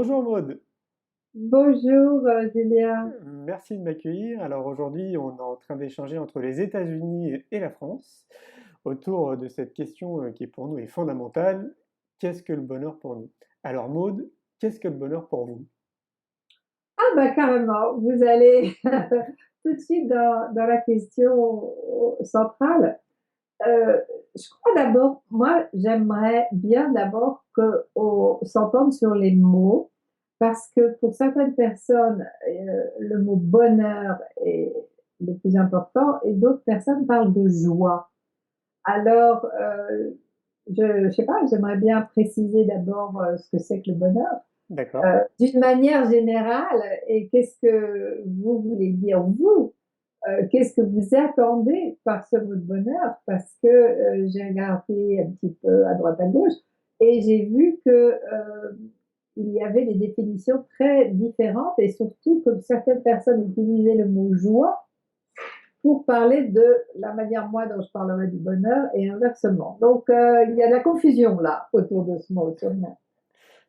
Bonjour Maud. Bonjour Julien. Merci de m'accueillir. Alors aujourd'hui, on est en train d'échanger entre les États-Unis et la France autour de cette question qui pour nous est fondamentale. Qu'est-ce que le bonheur pour nous? Alors Maud, qu'est-ce que le bonheur pour vous? Ah bah carrément, vous allez tout de suite dans la question centrale. Euh, je crois d'abord, moi j'aimerais bien d'abord qu'on s'entende sur les mots, parce que pour certaines personnes, le mot bonheur est le plus important et d'autres personnes parlent de joie. Alors, je ne sais pas, j'aimerais bien préciser d'abord ce que c'est que le bonheur. D'accord. D'une manière générale, et qu'est-ce que vous voulez dire, vous? Qu'est-ce que vous attendez par ce mot de bonheur? Parce que j'ai regardé un petit peu à droite à gauche et j'ai vu que il y avait des définitions très différentes et surtout que certaines personnes utilisaient le mot joie pour parler de la manière moi dont je parlerai du bonheur et inversement. Donc il y a de la confusion là autour de ce mot sûrement.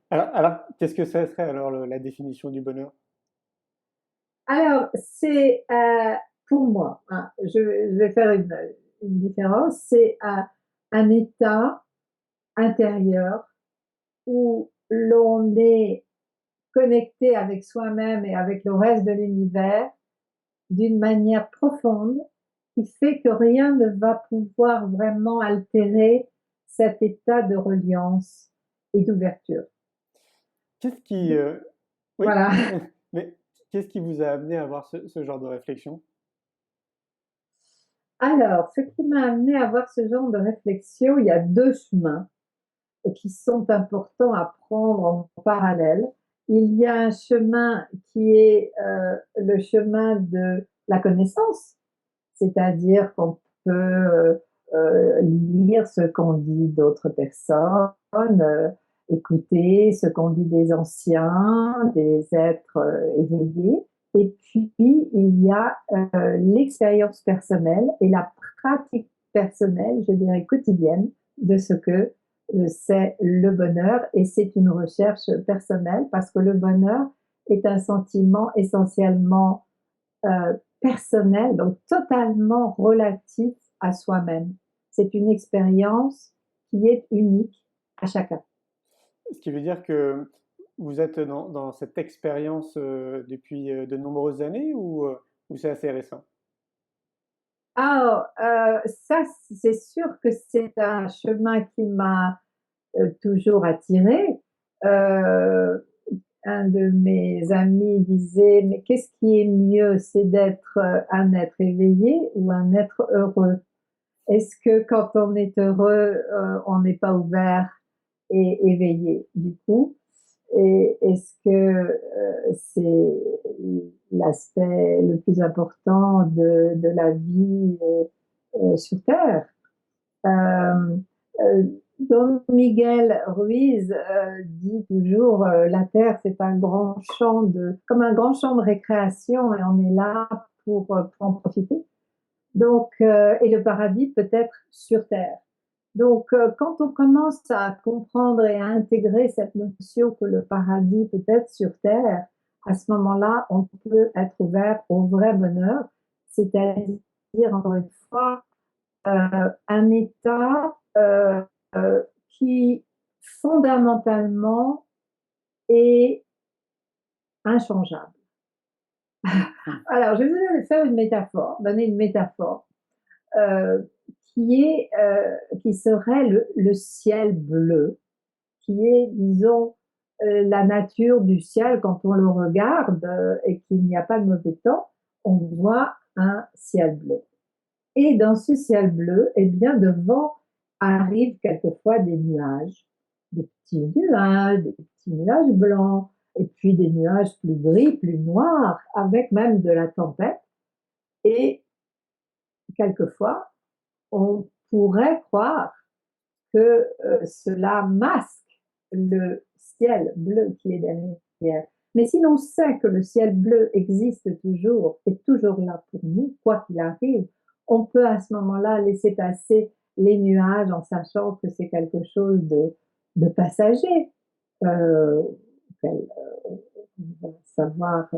Alors, qu'est-ce que ça serait alors la définition du bonheur? Alors, c'est pour moi, hein, je vais faire une différence, c'est un état intérieur où l'on est connecté avec soi-même et avec le reste de l'univers d'une manière profonde qui fait que rien ne va pouvoir vraiment altérer cet état de reliance et d'ouverture. Qu'est-ce qui... Oui, Voilà. mais qu'est-ce qui vous a amené à avoir ce genre de réflexion? Alors, ce qui m'a amené à avoir ce genre de réflexion, il y a deux chemins qui sont importants à prendre en parallèle. Il y a un chemin qui est le chemin de la connaissance, c'est-à-dire qu'on peut lire ce qu'ont dit d'autres personnes, écouter ce qu'ont dit des anciens, des êtres éveillés. Et puis, il y a l'expérience personnelle et la pratique personnelle, je dirais quotidienne, de ce que c'est le bonheur. Et c'est une recherche personnelle parce que le bonheur est un sentiment essentiellement personnel, donc totalement relatif à soi-même. C'est une expérience qui est unique à chacun. Ce qui veut dire que vous êtes dans cette expérience depuis de nombreuses années ou c'est assez récent? Alors, ça, c'est sûr que c'est un chemin qui m'a toujours attirée. Euh, un de mes amis disait, mais qu'est-ce qui est mieux, c'est d'être un être éveillé ou un être heureux? Est-ce que quand on est heureux, on n'est pas ouvert et éveillé du coup? Et est-ce que c'est l'aspect le plus important de la vie sur Terre? Euh, euh, Don Miguel Ruiz dit toujours la Terre, c'est un grand champ comme un grand champ de récréation et on est là pour en profiter. Donc, et le paradis peut être sur Terre. Donc, quand on commence à comprendre et à intégrer cette notion que le paradis peut être sur Terre, à ce moment-là, on peut être ouvert au vrai bonheur, c'est-à-dire, encore une fois, un état qui fondamentalement est inchangeable. Hmm. Alors, je vais vous faire une métaphore, donner une métaphore. euh, qui serait le ciel bleu, qui est, disons, la nature du ciel quand on le regarde et qu'il n'y a pas de mauvais temps, on voit un ciel bleu. Et dans ce ciel bleu, eh bien, devant arrivent quelquefois des petits nuages blancs, et puis des nuages plus gris, plus noirs, avec même de la tempête. Et quelquefois, on pourrait croire que cela masque le ciel bleu qui est derrière. Mais si l'on sait que le ciel bleu existe toujours, est toujours là pour nous, quoi qu'il arrive, on peut à ce moment-là laisser passer les nuages en sachant que c'est quelque chose de passager, euh, auquel on va savoir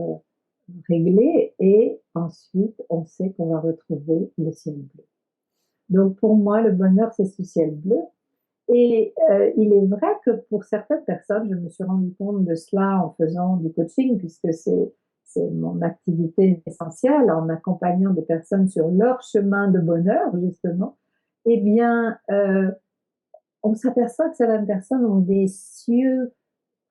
régler et ensuite on sait qu'on va retrouver le ciel bleu. Donc pour moi, le bonheur, c'est ce ciel bleu. Et il est vrai que pour certaines personnes, je me suis rendu compte de cela en faisant du coaching, puisque c'est mon activité essentielle, en accompagnant des personnes sur leur chemin de bonheur, justement. Eh bien, on s'aperçoit que certaines personnes ont des cieux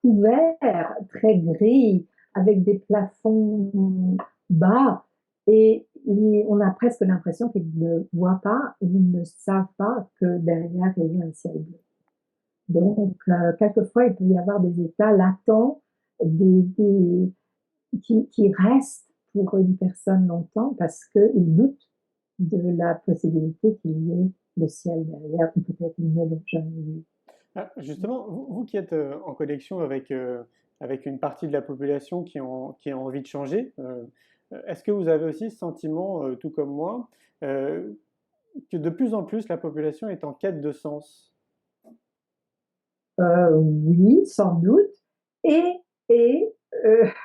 couverts, très gris, avec des plafonds bas, et on a presque l'impression qu'ils ne voient pas ou ne savent pas que derrière il y a un ciel bleu. Donc, quelquefois, il peut y avoir des états latents qui restent pour une personne longtemps parce qu'ils doutent de la possibilité qu'il y ait le ciel derrière, ou peut-être ils ne l'ont jamais vu. Ah, justement, vous qui êtes en connexion avec une partie de la population qui a envie de changer, est-ce que vous avez aussi ce sentiment, tout comme moi, euh, que de plus en plus la population est en quête de sens? Oui, sans doute. Et, et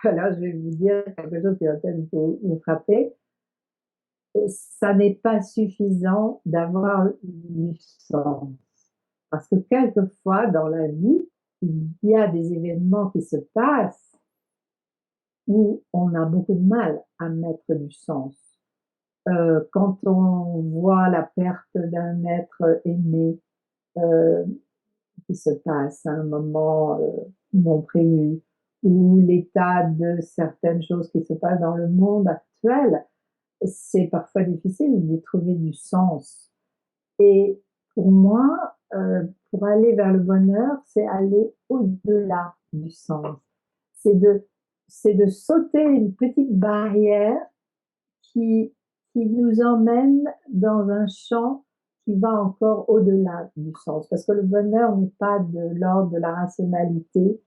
là, je vais vous dire quelque chose qui va peut-être vous frapper. Ça n'est pas suffisant d'avoir du sens. Parce que quelquefois, dans la vie, il y a des événements qui se passent où on a beaucoup de mal à mettre du sens. Quand on voit la perte d'un être aimé euh, qui se passe à un moment non prévu, ou l'état de certaines choses qui se passent dans le monde actuel, c'est parfois difficile d'y trouver du sens. Et pour moi, pour aller vers le bonheur, c'est aller au-delà du sens. C'est de, c'est de sauter une petite barrière qui, qui nous emmène dans un champ qui va encore au-delà du sens. Parce que le bonheur n'est pas de l'ordre de la rationalité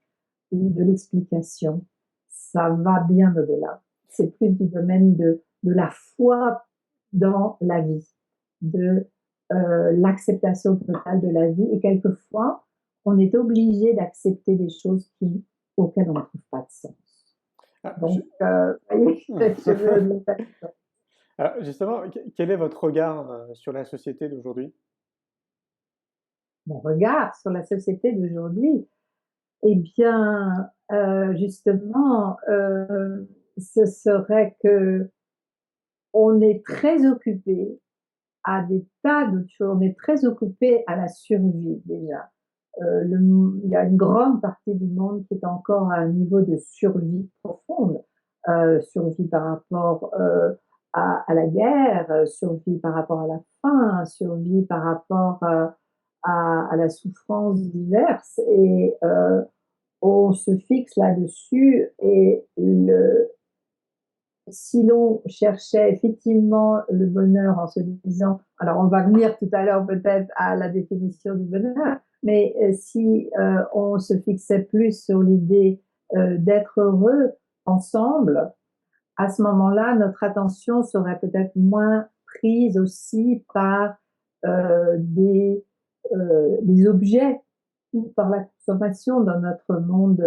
ou de l'explication. Ça va bien au-delà. C'est plus du domaine de la foi dans la vie, de l'acceptation totale de la vie. Et quelquefois, on est obligé d'accepter des choses auxquelles on ne trouve pas de sens. Ah, Donc, vous voyez, je veux alors, justement, quel est votre regard sur la société d'aujourd'hui? mon regard sur la société d'aujourd'hui. Eh bien, justement, ce serait que on est très occupé à des tas d'autres choses. On est très occupé à la survie déjà. Il y a une grande partie du monde qui est encore à un niveau de survie profonde, survie par rapport à la guerre, survie par rapport à la faim, survie par rapport à la souffrance diverse, et on se fixe là-dessus, et si l'on cherchait effectivement le bonheur en se disant, alors on va venir tout à l'heure peut-être à la définition du bonheur, mais si on se fixait plus sur l'idée d'être heureux ensemble, à ce moment-là, notre attention serait peut-être moins prise aussi par des objets ou par la consommation dans notre monde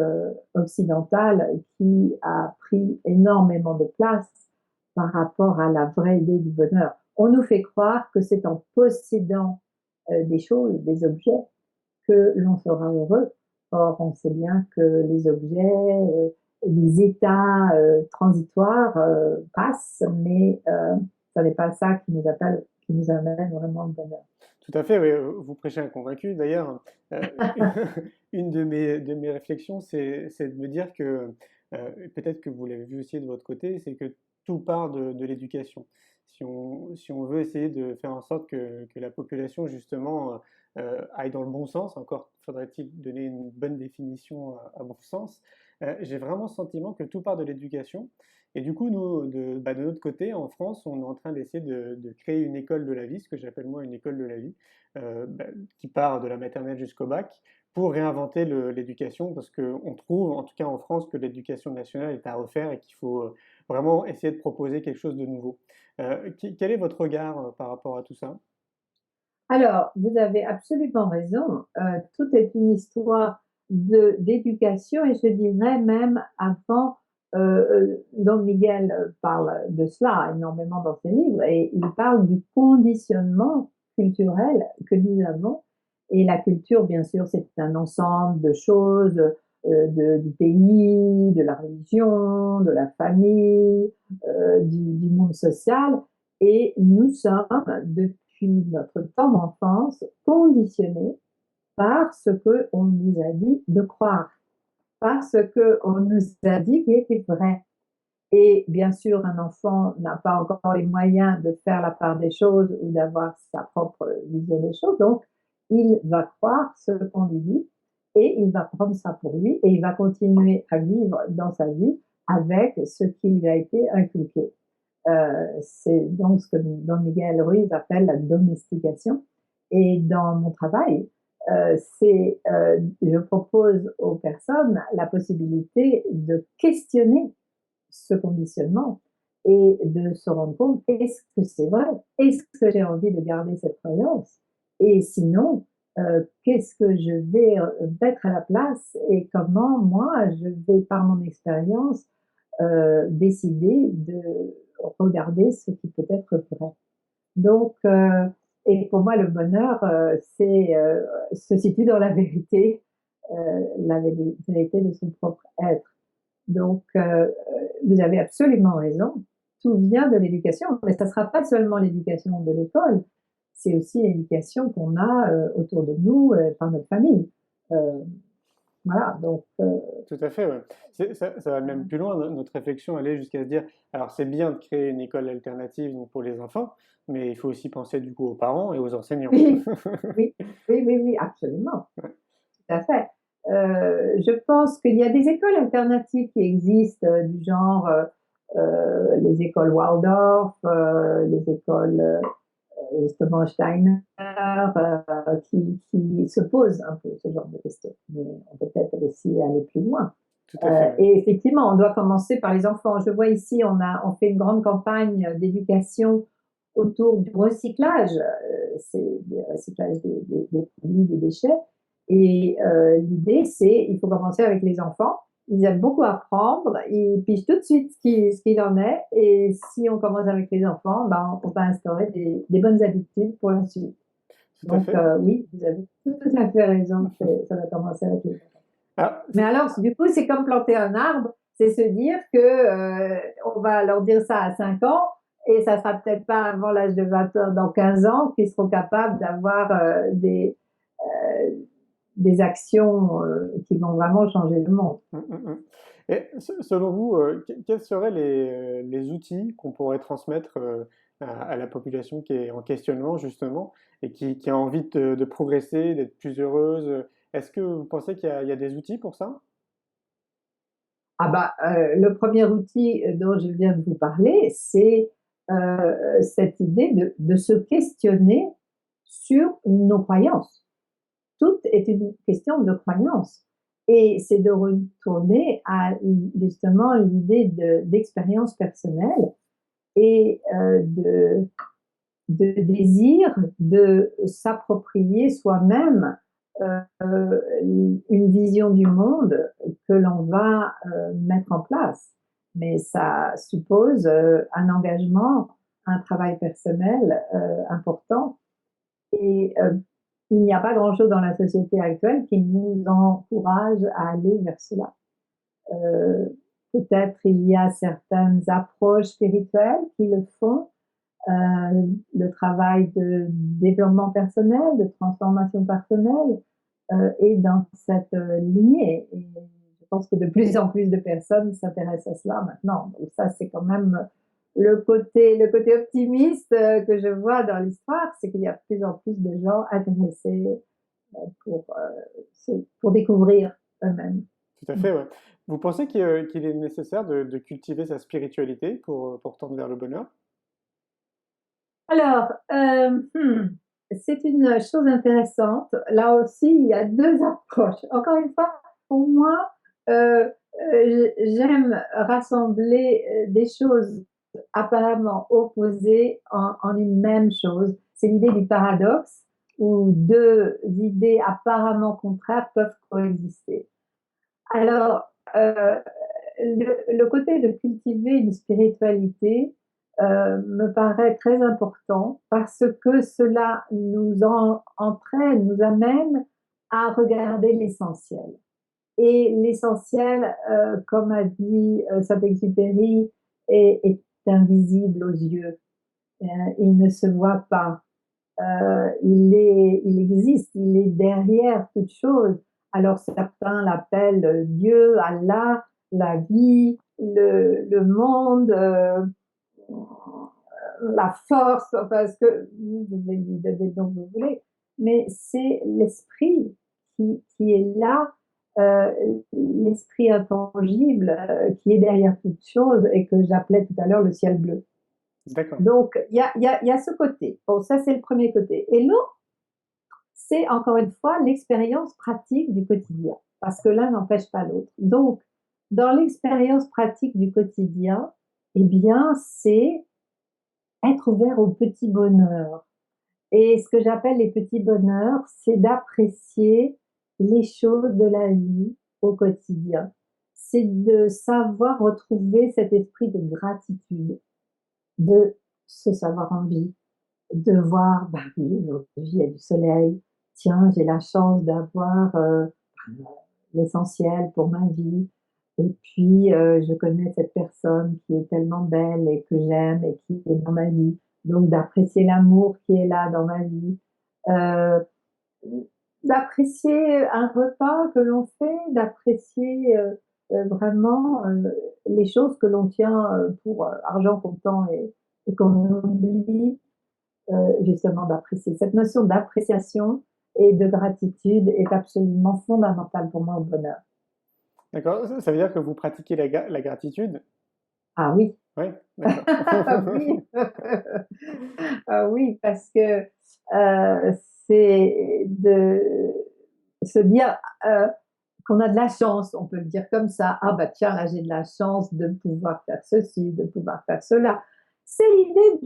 occidental, qui a pris énormément de place par rapport à la vraie idée du bonheur. On nous fait croire que c'est en possédant des choses, des objets, que l'on sera heureux. Or, on sait bien que les objets, les états transitoires passent, mais ce n'est pas ça qui nous amène vraiment le bonheur. Tout à fait, oui, vous prêchez un convaincu. D'ailleurs, euh, une de mes réflexions, c'est de me dire que, peut-être que vous l'avez vu aussi de votre côté, c'est que tout part de l'éducation. Si on veut essayer de faire en sorte que la population, justement, aille dans le bon sens, encore faudrait-il donner une bonne définition à bon sens, j'ai vraiment le sentiment que tout part de l'éducation. Et du coup, nous, de notre côté, en France, on est en train d'essayer de créer une école de la vie, ce que j'appelle moi une école de la vie, qui part de la maternelle jusqu'au bac, pour réinventer l'éducation, parce qu'on trouve, en tout cas en France, que l'éducation nationale est à refaire et qu'il faut vraiment essayer de proposer quelque chose de nouveau. Quel est votre regard par rapport à tout ça? Alors, vous avez absolument raison. Tout est une histoire d'éducation, et je dirais même avant, Don Miguel parle de cela énormément dans ses livres, et il parle du conditionnement culturel que nous avons. Et la culture, bien sûr, c'est un ensemble de choses, du pays, de la religion, de la famille, du monde social. Et nous sommes, depuis notre temps d'enfance, conditionnés par ce qu'on nous a dit de croire, par ce qu'on nous a dit qui était vrai. Et bien sûr, un enfant n'a pas encore les moyens de faire la part des choses ou d'avoir sa propre vision des choses, donc il va croire ce qu'on lui dit et il va prendre ça pour lui et il va continuer à vivre dans sa vie avec ce qui lui a été inculqué. C'est donc ce que Don Miguel Ruiz appelle la domestication. Et dans mon travail, je propose aux personnes la possibilité de questionner ce conditionnement et de se rendre compte, est-ce que c'est vrai? Est-ce que j'ai envie de garder cette croyance? Et sinon, qu'est-ce que je vais mettre à la place et comment moi, je vais, par mon expérience, décider de regarder ce qui peut être vrai. Donc, et pour moi, le bonheur, se situe dans la vérité, la vérité de son propre être. Donc, vous avez absolument raison. Tout vient de l'éducation, mais ça ne sera pas seulement l'éducation de l'école, c'est aussi l'éducation qu'on a autour de nous par notre famille. Euh, voilà, donc. Tout à fait, ouais. Ça va même plus loin. Notre réflexion allait jusqu'à se dire, alors c'est bien de créer une école alternative donc pour les enfants, mais il faut aussi penser du coup aux parents et aux enseignants. Oui, oui, oui, oui, oui, absolument, tout à fait. Je pense qu'il y a des écoles alternatives qui existent, du genre les écoles Waldorf, les écoles justement Steiner, qui se posent un peu ce genre de questions. Mais on peut peut-être aussi aller plus loin. Tout à fait, ouais. Et effectivement, on doit commencer par les enfants. Je vois ici, on fait une grande campagne d'éducation autour du recyclage, c'est le recyclage des produits, des déchets. Et l'idée, c'est il faut commencer avec les enfants. Ils aiment beaucoup apprendre, ils pigent tout de suite ce qu'il en est. Et si on commence avec les enfants, ben, on va instaurer des bonnes habitudes pour la suite. Tout à Donc, fait. oui, vous avez tout à fait raison, ça va commencer avec les enfants. Ah, Mais alors, du coup, c'est comme planter un arbre, c'est se dire que on va leur dire ça à 5 ans et ça sera peut-être pas avant l'âge de 20 ans, dans 15 ans, qu'ils seront capables d'avoir des actions qui vont vraiment changer le monde. Et selon vous, quels seraient les outils qu'on pourrait transmettre à la population qui est en questionnement justement et qui a envie de progresser, d'être plus heureuse? Est-ce que vous pensez qu'il y a des outils pour ça? Ah bah, le premier outil dont je viens de vous parler, c'est cette idée de se questionner sur nos croyances. Tout est une question de croyance. Et c'est de retourner à justement l'idée d'expérience personnelle et de désir de s'approprier soi-même une vision du monde que l'on va mettre en place. Mais ça suppose un engagement, un travail personnel important. Et il n'y a pas grand-chose dans la société actuelle qui nous encourage à aller vers cela. Euh, Peut-être il y a certaines approches spirituelles qui le font, le travail de développement personnel, de transformation personnelle, est dans cette lignée. Et je pense que de plus en plus de personnes s'intéressent à cela maintenant. Donc ça, c'est quand même le côté optimiste que je vois dans l'histoire, c'est qu'il y a de plus en plus de gens intéressés pour, pour découvrir eux-mêmes. Tout à fait, ouais. Vous pensez qu'il est nécessaire de cultiver sa spiritualité pour tendre vers le bonheur? Alors, c'est une chose intéressante. Là aussi, il y a deux approches. Encore une fois, pour moi, j'aime rassembler des choses apparemment opposées en une même chose. C'est l'idée du paradoxe où deux idées apparemment contraires peuvent coexister. Alors, le côté de cultiver une spiritualité me paraît très important parce que cela entraîne, nous amène à regarder l'essentiel. Et l'essentiel, comme a dit Saint-Exupéry, est invisible aux yeux. Il ne se voit pas. Il existe, il est derrière toute chose. Alors certains l'appellent Dieu, Allah, la vie, le monde, la force, enfin, ce que vous pouvez lui donner le nom que vous voulez, mais c'est l'esprit qui est là, euh, l'esprit intangible qui est derrière toute chose et que j'appelais tout à l'heure le ciel bleu. D'accord. Donc, il y a ce côté. Bon, ça, c'est le premier côté. Et l'autre, c'est encore une fois l'expérience pratique du quotidien, parce que l'un n'empêche pas l'autre. Donc, dans l'expérience pratique du quotidien, eh bien, c'est être ouvert au petit bonheur. Et ce que j'appelle les petits bonheurs, c'est d'apprécier les choses de la vie au quotidien. C'est de savoir retrouver cet esprit de gratitude, de se savoir en vie, de voir, bah oui, aujourd'hui il y a du soleil, tiens, j'ai la chance d'avoir l'essentiel pour ma vie. Et puis, je connais cette personne qui est tellement belle et que j'aime et qui est dans ma vie. Donc, d'apprécier l'amour qui est là dans ma vie. Euh, D'apprécier un repas que l'on fait, d'apprécier vraiment les choses que l'on tient pour argent comptant et qu'on oublie justement d'apprécier. Cette notion d'appréciation et de gratitude est absolument fondamentale pour moi au bonheur. D'accord. Ça veut dire que vous pratiquez la gratitude? Ah oui, Oui, d'accord. ah oui, ah oui, parce que euh, c'est de se dire qu'on a de la chance, on peut le dire comme ça. Ah bah tiens, là j'ai de la chance de pouvoir faire ceci, de pouvoir faire cela. C'est l'idée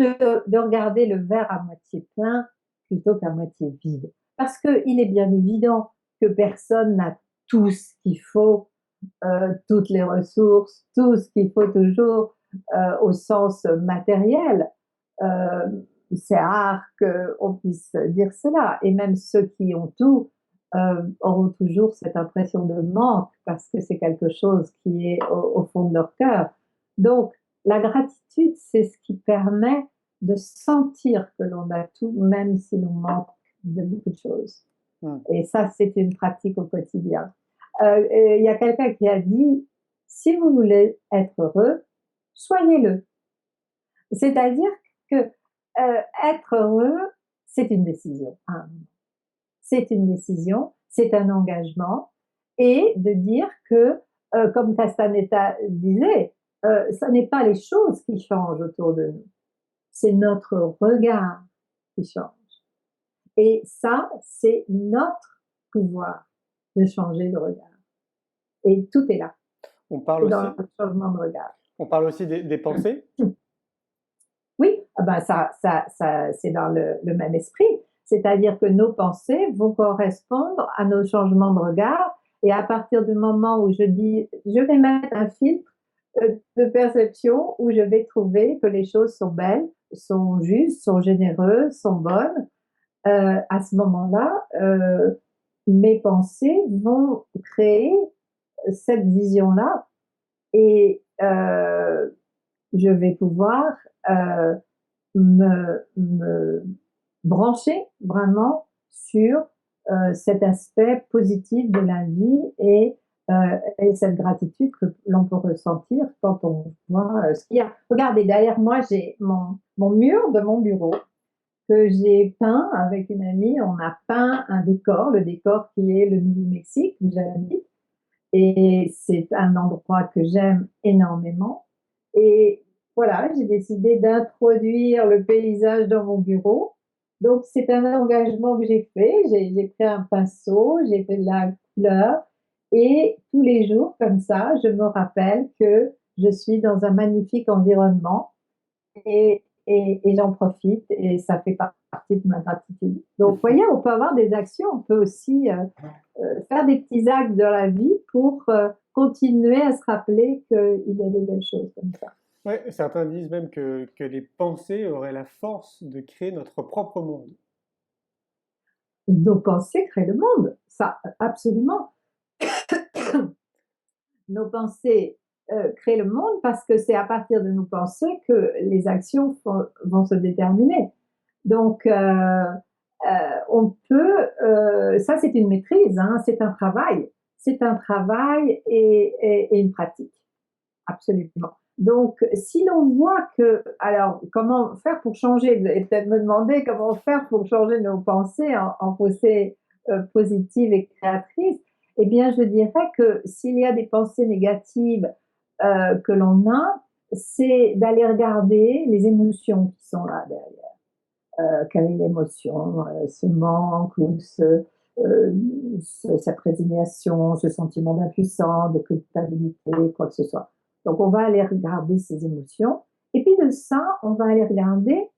de regarder le verre à moitié plein plutôt qu'à moitié vide. Parce qu'il est bien évident que personne n'a tout ce qu'il faut, toutes les ressources, tout ce qu'il faut toujours au sens matériel. Euh, c'est rare qu'on puisse dire cela. Et même ceux qui ont tout auront toujours cette impression de manque parce que c'est quelque chose qui est au fond de leur cœur. Donc, la gratitude, c'est ce qui permet de sentir que l'on a tout, même si l'on manque de beaucoup de choses. Hmm. Et ça, c'est une pratique au quotidien. Il y a quelqu'un qui a dit, si vous voulez être heureux, soyez-le. C'est-à-dire que être heureux, c'est une décision. Hein. C'est une décision, c'est un engagement, et de dire que, comme Castaneda disait, ce n'est pas les choses qui changent autour de nous, c'est notre regard qui change. Et ça, c'est notre pouvoir de changer de regard. Et tout est là, On parle c'est dans le aussi, changement de regard. on parle aussi des pensées. Oui, ah ben ça c'est dans le même esprit. C'est-à-dire que nos pensées vont correspondre à nos changements de regard. Et à partir du moment où je dis, je vais mettre un filtre de perception où je vais trouver que les choses sont belles, sont justes, sont généreuses, sont bonnes, à ce moment-là, mes pensées vont créer cette vision-là et je vais pouvoir euh, me brancher vraiment sur cet aspect positif de la vie et cette gratitude que l'on peut ressentir quand on voit ce qu'il y a. Regardez, derrière moi, j'ai mon mur de mon bureau que j'ai peint avec une amie. On a peint un décor, le décor qui est le Nouveau-Mexique où j'habite. Et c'est un endroit que j'aime énormément. Et voilà, j'ai décidé d'introduire le paysage dans mon bureau. Donc, c'est un engagement que j'ai fait. J'ai pris un pinceau, j'ai fait de la couleur. Et tous les jours, comme ça, je me rappelle que je suis dans un magnifique environnement et j'en profite et ça fait partie partie de ma gratitude. Donc, vous voyez, on peut avoir des actions, on peut aussi faire des petits actes dans la vie pour continuer à se rappeler qu'il y a des belles choses comme ça. Ouais, certains disent même que les pensées auraient la force de créer notre propre monde. Nos pensées créent le monde, ça, absolument. Nos pensées créent le monde parce que c'est à partir de nos pensées que les actions vont se déterminer. Donc, on peut, ça c'est une maîtrise, hein, c'est un travail et une pratique, absolument. Donc, si l'on voit que, alors, comment faire pour changer, vous allez peut-être me demander comment faire pour changer nos pensées en pensées positives et créatrices, eh bien, je dirais que s'il y a des pensées négatives que l'on a, c'est d'aller regarder les émotions qui sont là derrière. Quelle est l'émotion, ce manque ou cette résignation, ce sentiment d'impuissance, de culpabilité, quoi que ce soit. Donc, on va aller regarder ces émotions. Et puis de ça, on va aller regarder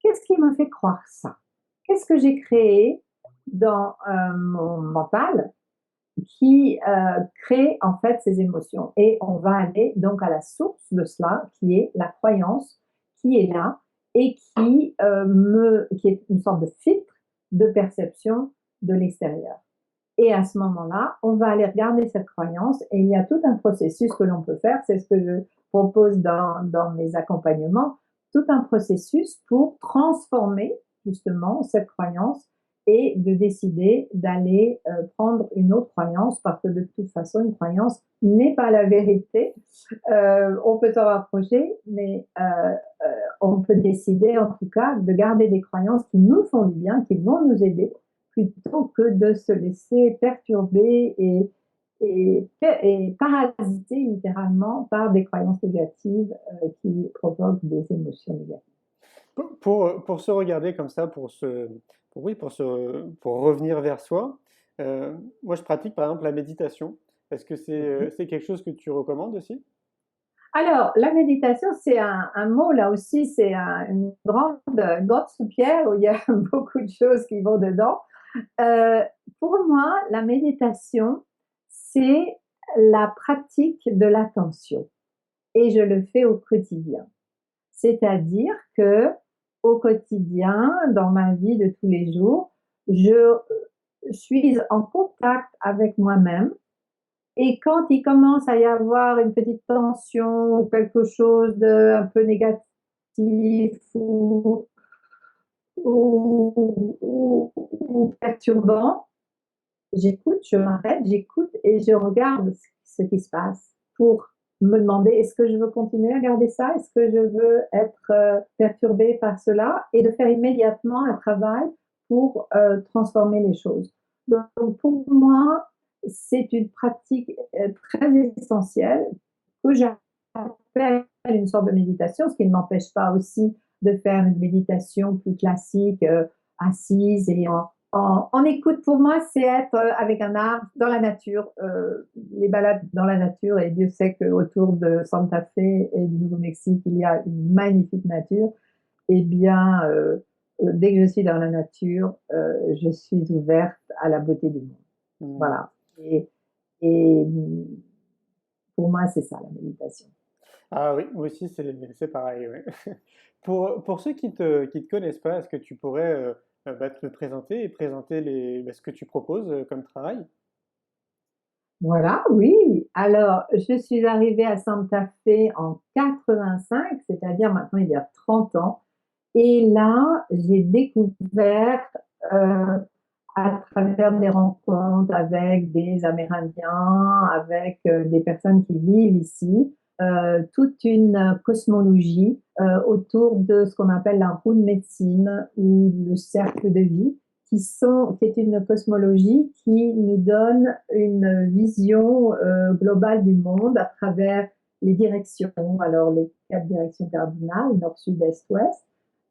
qu'est-ce qui m'a fait croire ça. Qu'est-ce que j'ai créé dans mon mental qui crée en fait ces émotions. Et on va aller donc à la source de cela, qui est la croyance qui est là et qui est une sorte de filtre de perception de l'extérieur. Et à ce moment-là, on va aller regarder cette croyance et il y a tout un processus que l'on peut faire, c'est ce que je propose dans mes accompagnements, tout un processus pour transformer justement cette croyance et de décider d'aller prendre une autre croyance parce que de toute façon, une croyance n'est pas la vérité. On peut s'en rapprocher, mais on peut décider en tout cas de garder des croyances qui nous font du bien, qui vont nous aider plutôt que de se laisser perturber et parasiter littéralement par des croyances négatives qui provoquent des émotions négatives. Pour se regarder comme ça, oui, pour revenir vers soi, moi je pratique par exemple la méditation. Est-ce que c'est quelque chose que tu recommandes aussi? Alors, la méditation, c'est un mot, là aussi, c'est une grande soupière où il y a beaucoup de choses qui vont dedans. Euh, pour moi, la méditation, c'est la pratique de l'attention et je le fais au quotidien. C'est-à-dire que au quotidien, dans ma vie de tous les jours, je suis en contact avec moi-même et quand il commence à y avoir une petite tension ou quelque chose de un peu négatif ou perturbant, j'écoute, je m'arrête, j'écoute et je regarde ce qui se passe pour me demander est-ce que je veux continuer à garder ça, est-ce que je veux être perturbée par cela et de faire immédiatement un travail pour transformer les choses. Donc pour moi, c'est une pratique très essentielle que j'appelle une sorte de méditation, ce qui ne m'empêche pas aussi de faire une méditation plus classique, assise et en écoute, pour moi, c'est être avec un arbre dans la nature, les balades dans la nature. Et Dieu sait qu'autour de Santa Fe et du Nouveau-Mexique, il y a une magnifique nature. Eh bien, dès que je suis dans la nature, je suis ouverte à la beauté du monde. Hmm. Voilà. Et pour moi, c'est ça, la méditation. Ah oui, moi aussi c'est pareil, ouais. Pour ceux qui te connaissent pas, est-ce que tu pourrais bah, te présenter et présenter ce que tu proposes comme travail? Voilà, oui. Alors, je suis arrivée à Santa Fe en 85, c'est-à-dire maintenant il y a 30 ans. Et là, j'ai découvert à travers des rencontres avec des Amérindiens, avec des personnes qui vivent ici, toute une cosmologie autour de ce qu'on appelle la roue de médecine ou le cercle de vie, qui est une cosmologie qui nous donne une vision globale du monde à travers les directions, alors les 4 directions cardinales, nord, sud, est, ouest,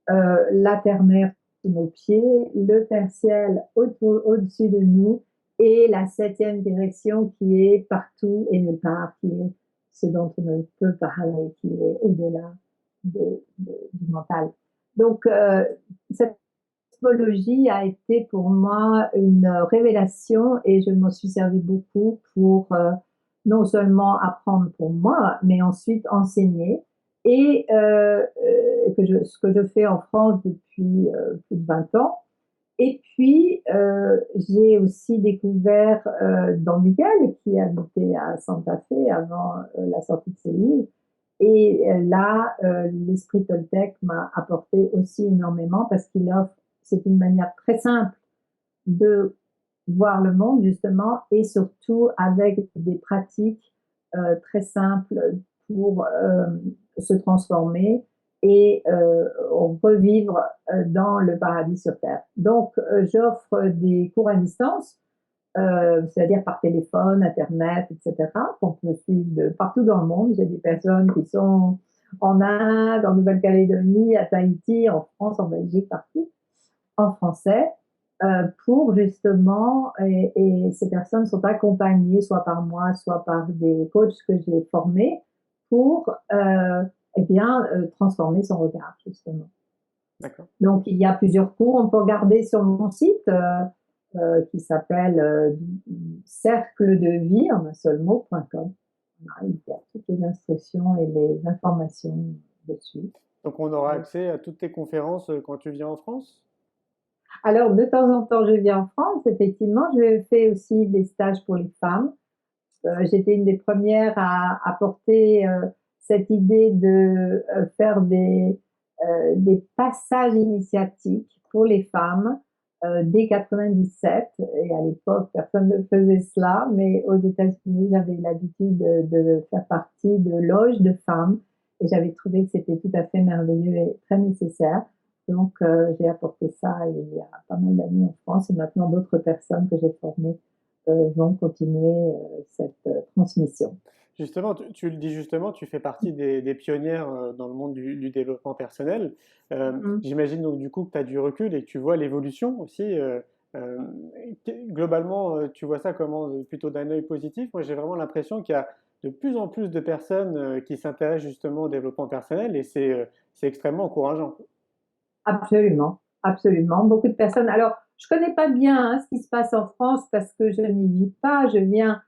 la terre-mère sous nos pieds, le Père-Ciel au-dessus de nous et la 7e direction qui est partout et nulle part, qui est ce dont on ne peut parler, qui est au-delà du mental. Donc, cette cosmologie a été pour moi une révélation et je m'en suis servi beaucoup pour non seulement apprendre pour moi, mais ensuite enseigner. Et ce que je fais en France depuis plus de 20 ans. Et puis, j'ai aussi découvert Don Miguel, qui habitait à Santa Fe avant la sortie de ses livres. Et là, l'esprit Toltec m'a apporté aussi énormément parce qu'il offre, c'est une manière très simple de voir le monde, justement, et surtout avec des pratiques très simples pour se transformer et revivre dans le paradis sur Terre. Donc, j'offre des cours à distance, c'est-à-dire par téléphone, Internet, etc., qu'on peut suivre de partout dans le monde. J'ai des personnes qui sont en Inde, en Nouvelle-Calédonie, à Tahiti, en France, en Belgique, partout, en français, pour justement, et ces personnes sont accompagnées soit par moi, soit par des coachs que j'ai formés pour eh bien, transformer son regard, justement. D'accord. Donc, il y a plusieurs cours. On peut regarder sur mon site qui s'appelle cercle de vie en un seul mot.com. Il y a toutes les instructions et les informations dessus. Donc on aura accès à toutes tes conférences quand tu viens en France? Alors, de temps en temps, je viens en France, effectivement. Je fais aussi des stages pour les femmes. J'étais une des premières à apporter cette idée de faire des passages initiatiques pour les femmes dès 97. Et à l'époque, personne ne faisait cela, mais aux États-Unis, j'avais l'habitude de faire partie de loges de femmes et j'avais trouvé que c'était tout à fait merveilleux et très nécessaire. Donc, j'ai apporté ça il y a pas mal d'années en France et maintenant d'autres personnes que j'ai formées vont continuer cette transmission. Justement, tu le dis justement, tu fais partie des pionnières dans le monde du développement personnel. Mm-hmm. J'imagine donc du coup que tu as du recul et que tu vois l'évolution aussi. Euh, Globalement, tu vois ça comment? Plutôt d'un œil positif? Moi, j'ai vraiment l'impression qu'il y a de plus en plus de personnes qui s'intéressent justement au développement personnel et c'est extrêmement encourageant. Absolument, absolument. Beaucoup de personnes. Alors, je connais pas bien hein, ce qui se passe en France parce que je n'y vis pas. Je viens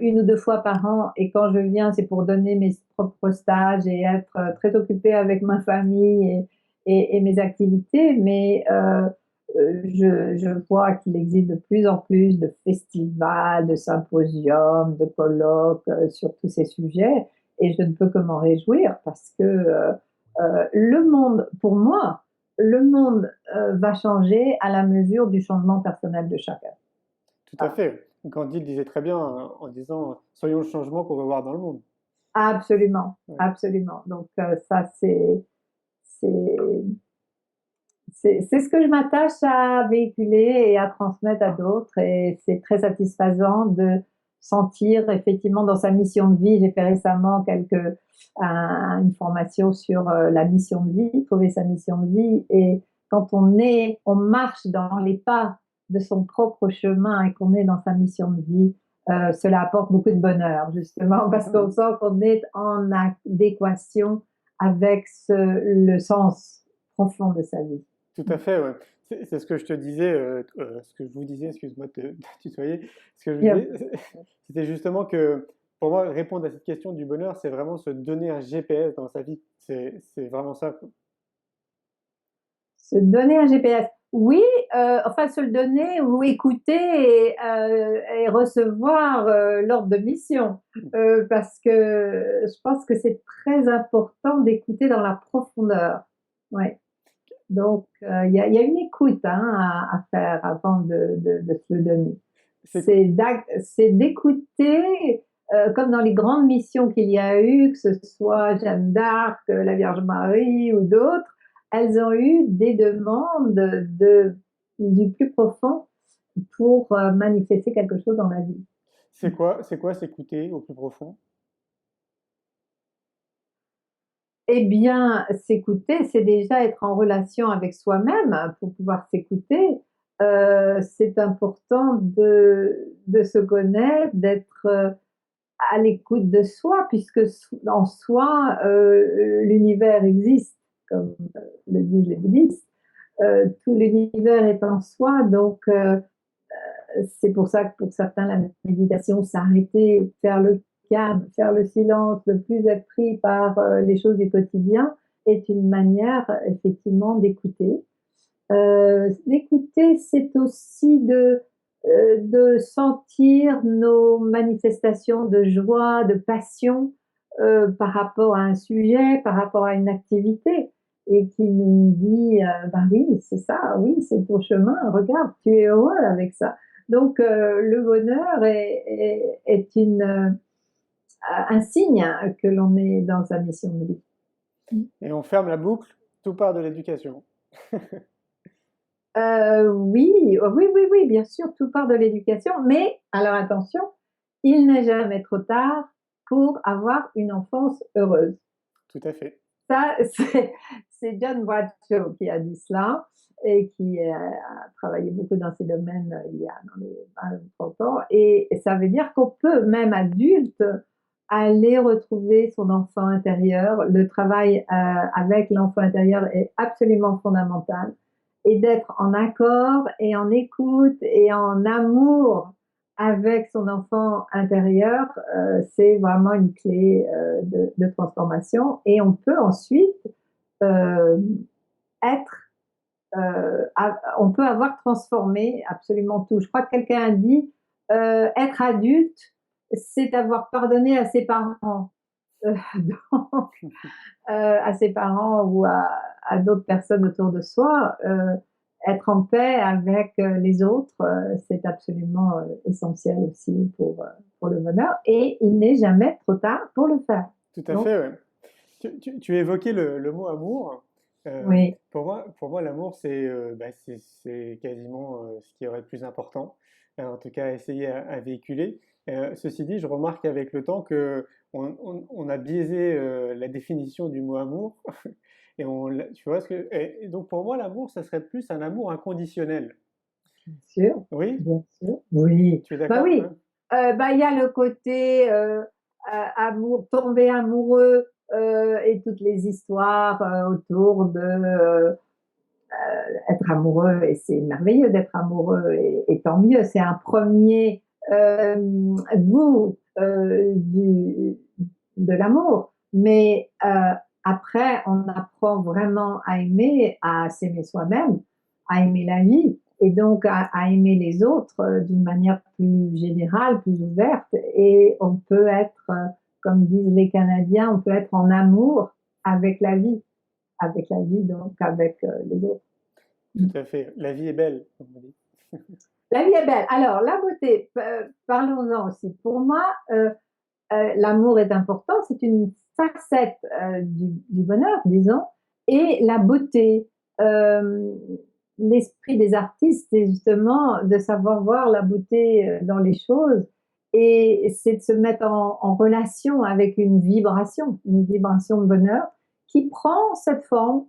une ou deux fois par an et quand je viens, c'est pour donner mes propres stages et être très occupée avec ma famille et mes activités. Mais je vois qu'il existe de plus en plus de festivals, de symposiums, de colloques sur tous ces sujets et je ne peux que m'en réjouir parce que le monde, pour moi, le monde va changer à la mesure du changement personnel de chacun. Tout à Ah, fait. Gandhi le disait très bien en disant soyons le changement qu'on veut voir dans le monde. absolument, Ouais. absolument. Donc ça, c'est, c'est ce que je m'attache à véhiculer et à transmettre à d'autres. Et c'est très satisfaisant de sentir effectivement dans sa mission de vie. J'ai fait récemment une formation sur la mission de vie, trouver sa mission de vie. Et quand on marche dans les pas de son propre chemin et qu'on est dans sa mission de vie, cela apporte beaucoup de bonheur, justement, parce qu'on sent qu'on est en adéquation avec le sens profond de sa vie. Tout à fait, ouais. C'est ce que je te disais, ce que je vous disais, excuse-moi de te tutoyer. Ce que je vous Yeah. disais, c'était justement que pour moi, répondre à cette question du bonheur, c'est vraiment se donner un GPS dans sa vie. C'est vraiment ça, quoi. Se donner un GPS. Oui, enfin se le donner ou écouter et recevoir l'ordre de mission. Parce que je pense que c'est très important d'écouter dans la profondeur. Ouais. Donc, y a une écoute hein, à faire avant de se le donner. C'est quoi? C'est d'écouter, comme dans les grandes missions qu'il y a eu, que ce soit Jeanne d'Arc, la Vierge Marie ou d'autres, elles ont eu des demandes du plus profond pour manifester quelque chose dans la vie. C'est quoi s'écouter au plus profond? Eh bien, s'écouter, c'est déjà être en relation avec soi-même pour pouvoir s'écouter. C'est important de se connaître, d'être à l'écoute de soi, puisque en soi, l'univers existe, comme le disent les bouddhistes. tout l'univers est en soi, donc c'est pour ça que pour certains, la méditation, s'arrêter, faire le calme, faire le silence, ne plus être pris par les choses du quotidien, est une manière effectivement d'écouter. L'écouter, c'est aussi de sentir nos manifestations de joie, de passion par rapport à un sujet, par rapport à une activité, et qui nous dit, ben oui, c'est ça, oui, c'est ton chemin, regarde, tu es heureux avec ça. Donc, le bonheur est un signe que l'on est dans sa mission de vie. Et on ferme la boucle, tout part de l'éducation. Oui, oui, oui, oui, bien sûr, tout part de l'éducation, mais alors attention, il n'est jamais trop tard pour avoir une enfance heureuse. Tout à fait. Ça, c'est John Bradshaw qui a dit cela et qui a travaillé beaucoup dans ces domaines il y a dans les 20-30 ans. Et ça veut dire qu'on peut, même adulte, aller retrouver son enfant intérieur. Le travail avec l'enfant intérieur est absolument fondamental. Et d'être en accord et en écoute et en amour avec son enfant intérieur, c'est vraiment une clé de transformation. Et on peut ensuite euh, être, on peut avoir transformé absolument tout. Je crois que quelqu'un a dit, être adulte, c'est avoir pardonné à ses parents. Donc, à ses parents ou à d'autres personnes autour de soi, être en paix avec les autres, c'est absolument essentiel aussi pour le bonheur. Et il n'est jamais trop tard pour le faire. Tout à Donc, fait, ouais. Tu évoquais le mot amour. oui, Pour moi, l'amour, c'est quasiment ce qui aurait le plus important, en tout cas à essayer à véhiculer. Ceci dit, je remarque avec le temps que on a biaisé la définition du mot amour, tu vois et donc pour moi, l'amour, ça serait plus un amour inconditionnel. bien sûr, Oui, bien sûr. Oui, tu es bah d'accord? oui. Hein. Bah, il y a le côté amour, tomber amoureux et toutes les histoires autour de être amoureux, et c'est merveilleux d'être amoureux, et tant mieux, c'est un premier goût de l'amour. Mais après, on apprend vraiment à aimer, à s'aimer soi-même, à aimer la vie, et donc à aimer les autres d'une manière plus générale, plus ouverte. Et on peut être, comme disent les Canadiens, on peut être en amour avec la vie, donc avec les autres. Tout à fait. La vie est belle, comme on dit. La vie est belle. Alors, la beauté, parlons-en aussi. Pour moi, l'amour est important, c'est une facette du bonheur, disons, et la beauté. euh, L'esprit des artistes, c'est justement de savoir voir la beauté dans les choses, et c'est de se mettre en relation avec une vibration de bonheur qui prend cette forme.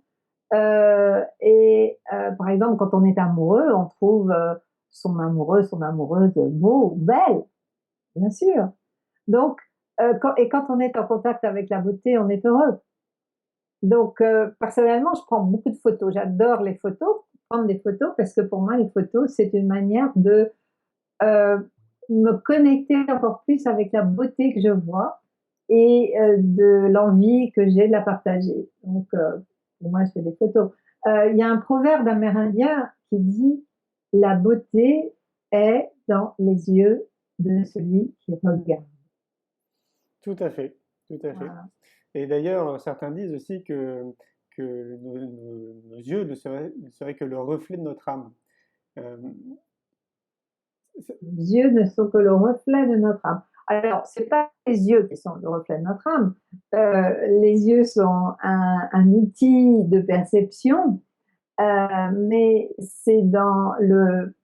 Par exemple, quand on est amoureux, on trouve son amoureux, son amoureuse beau, belle, bien sûr. Donc, quand on est en contact avec la beauté, on est heureux. Donc, personnellement, je prends beaucoup de photos. J'adore les photos, prendre des photos, parce que pour moi, les photos, c'est une manière de euh, me connecter encore plus avec la beauté que je vois et de l'envie que j'ai de la partager. Donc, pour moi, je fais des photos. Il y a un proverbe amérindien qui dit: la beauté est dans les yeux de celui qui regarde. Tout à fait, tout à fait. Voilà. Et d'ailleurs, certains disent aussi que nos yeux ne seraient que le reflet de notre âme. Euh, c'est- Les yeux ne sont que le reflet de notre âme. Alors, c'est pas les yeux qui sont le reflet de notre âme. Les yeux sont un outil de perception, mais c'est dans le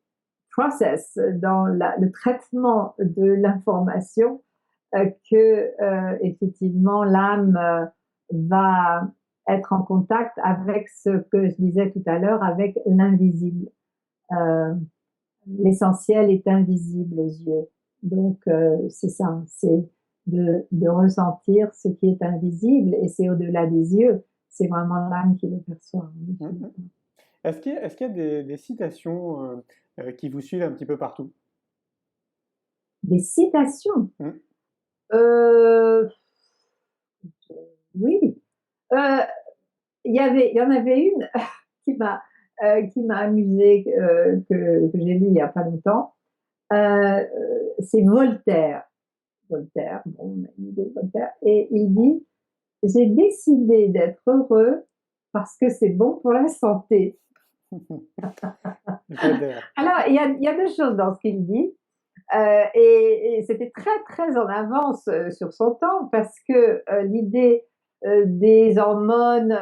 process, dans le traitement de l'information, que effectivement l'âme va être en contact avec ce que je disais tout à l'heure, avec l'invisible. Euh, L'essentiel est invisible aux yeux. Donc, c'est ça, c'est de ressentir ce qui est invisible, et c'est au-delà des yeux, c'est vraiment l'âme qui le perçoit. Mm, mm. Est-ce qu'il y a des citations qui vous suivent un petit peu partout? Des citations. Hmm. Euh, oui. Euh, il y en avait une qui m'a amusée, que j'ai lue il y a pas longtemps. C'est Voltaire. Voltaire, bon, on a une idée de Voltaire, et il dit: j'ai décidé d'être heureux parce que c'est bon pour la santé. J'adore. Alors, il y a deux choses dans ce qu'il dit. Et c'était très, très en avance sur son temps parce que l'idée des hormones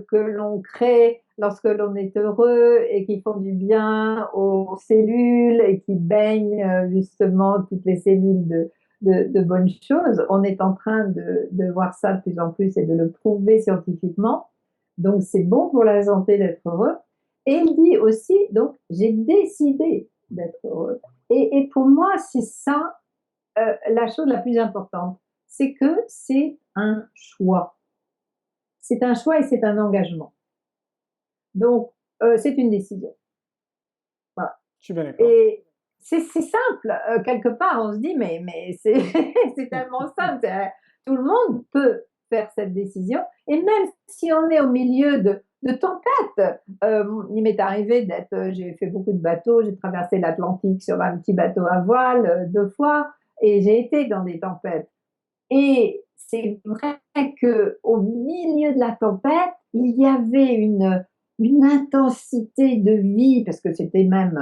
que l'on crée lorsque l'on est heureux et qui font du bien aux cellules et qui baignent justement toutes les cellules de bonnes choses, on est en train de voir ça de plus en plus et de le prouver scientifiquement. Donc, c'est bon pour la santé d'être heureux. Et il dit aussi, donc, j'ai décidé d'être heureux. Et pour moi, c'est ça la chose la plus importante. C'est que c'est un choix. C'est un choix et c'est un engagement. Donc, c'est une décision. Voilà. Je suis bien d'accord. Et c'est simple. Quelque part, on se dit, mais c'est c'est tellement simple. Tout le monde peut faire cette décision. Et même si on est au milieu de tempêtes, il m'est arrivé j'ai fait beaucoup de bateaux, j'ai traversé l'Atlantique sur un petit bateau à voile 2 fois, et j'ai été dans des tempêtes. Et c'est vrai qu'au milieu de la tempête, il y avait une intensité de vie, parce que c'était même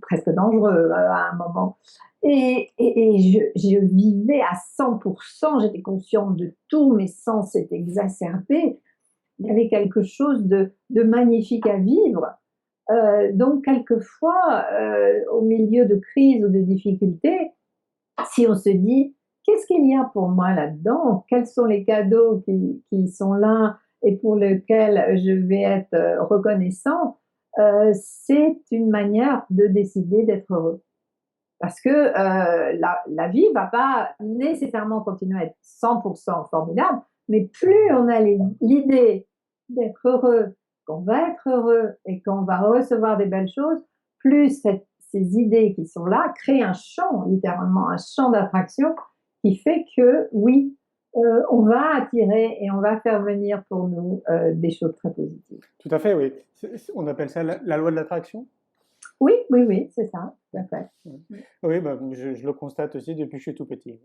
presque dangereux à un moment. Je vivais à 100%, j'étais consciente de tout, mes sens s'étaient exacerbés. Il y avait quelque chose de magnifique à vivre. Donc, quelquefois, au milieu de crises ou de difficultés, si on se dit, qu'est-ce qu'il y a pour moi là-dedans? Quels sont les cadeaux qui sont là et pour lesquels je vais être reconnaissant? C'est une manière de décider d'être heureux. Parce que la vie ne va pas nécessairement continuer à être 100% formidable, mais plus on a l'idée d'être heureux, qu'on va être heureux et qu'on va recevoir des belles choses, plus ces idées qui sont là créent un champ, littéralement un champ d'attraction qui fait que oui, on va attirer et on va faire venir pour nous des choses très positives. Tout à fait, oui. On appelle ça la loi de l'attraction? Oui, oui, oui, c'est ça, tout à fait. Ouais. Oui, bah, je le constate aussi depuis que je suis tout petit.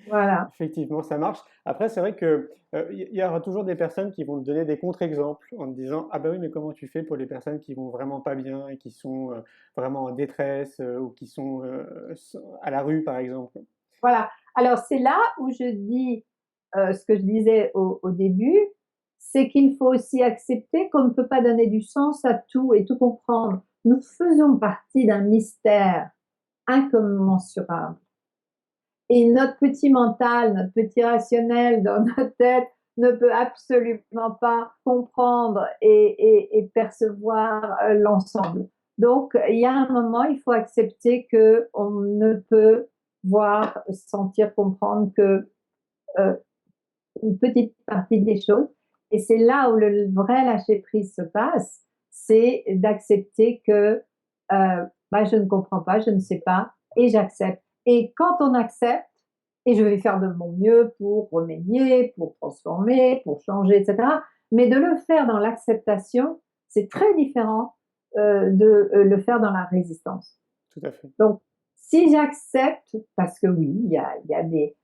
Voilà. Effectivement, ça marche. Après, c'est vrai que il y aura toujours des personnes qui vont te donner des contre-exemples en te disant: ah bah oui, mais comment tu fais pour les personnes qui vont vraiment pas bien et qui sont vraiment en détresse ou qui sont à la rue, par exemple. Voilà. Alors, c'est là où je dis ce que je disais au début, c'est qu'il faut aussi accepter qu'on ne peut pas donner du sens à tout et tout comprendre. Nous faisons partie d'un mystère incommensurable. Et notre petit mental, notre petit rationnel dans notre tête ne peut absolument pas comprendre et percevoir l'ensemble. Donc, il y a un moment, il faut accepter qu'on ne peut voir, sentir, comprendre que euh, une petite partie des choses. Et c'est là où le vrai lâcher-prise se passe, c'est d'accepter que bah, je ne comprends pas, je ne sais pas, et j'accepte. Et quand on accepte, et je vais faire de mon mieux pour remédier, pour transformer, pour changer, etc. Mais de le faire dans l'acceptation, c'est très différent de le faire dans la résistance. Tout à fait. Donc, si j'accepte, parce que oui, il y a des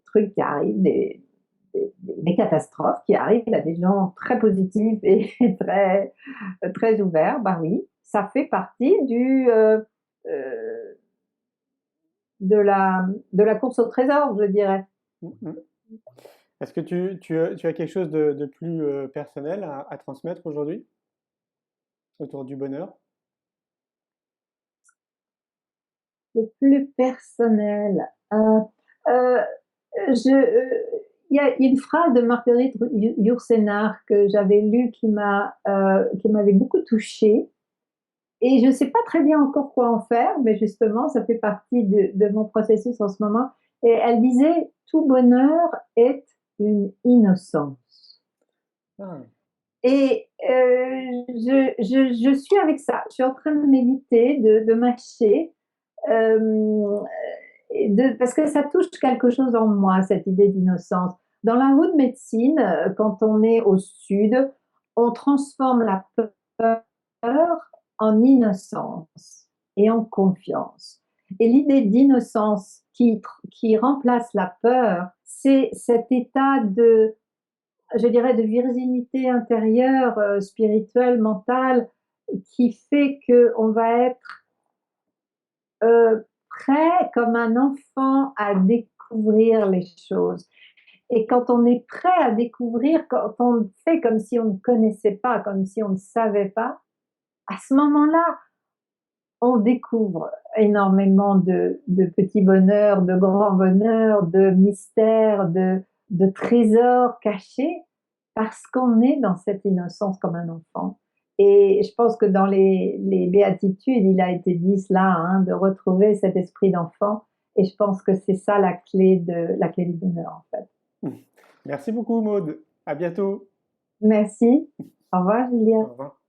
trucs qui arrivent, des catastrophes qui arrivent à des gens très positifs et très, très ouverts, bah oui, ça fait partie euh, de la course au trésor, je dirais. Mhm. Est-ce que tu as quelque chose de plus personnel à transmettre aujourd'hui autour du bonheur? Le plus personnel. Euh, il y a une phrase de Marguerite Yourcenar que j'avais lue qui m'avait beaucoup touchée. Et je ne sais pas très bien encore quoi en faire, mais justement, ça fait partie de mon processus en ce moment. Et elle disait, tout bonheur est une innocence. Ah, Et je suis avec ça. Je suis en train de méditer, de marcher, euh, parce que ça touche quelque chose en moi, cette idée d'innocence. Dans la haute médecine, quand on est au sud, on transforme la peur en innocence et en confiance. Et l'idée d'innocence qui remplace la peur, c'est cet état de, je dirais, de virginité intérieure, spirituelle, mentale, qui fait qu'on va être prêt comme un enfant à découvrir les choses. Et quand on est prêt à découvrir, quand on fait comme si on ne connaissait pas, comme si on ne savait pas, à ce moment-là, on découvre énormément de petits bonheurs, de grands bonheurs, de mystères, de trésors cachés, parce qu'on est dans cette innocence comme un enfant. Et je pense que dans les béatitudes, il a été dit cela, hein, de retrouver cet esprit d'enfant. Et je pense que c'est ça la clé du bonheur, en fait. Merci beaucoup, Maud. À bientôt. Merci. Au revoir, Au Julia. revoir.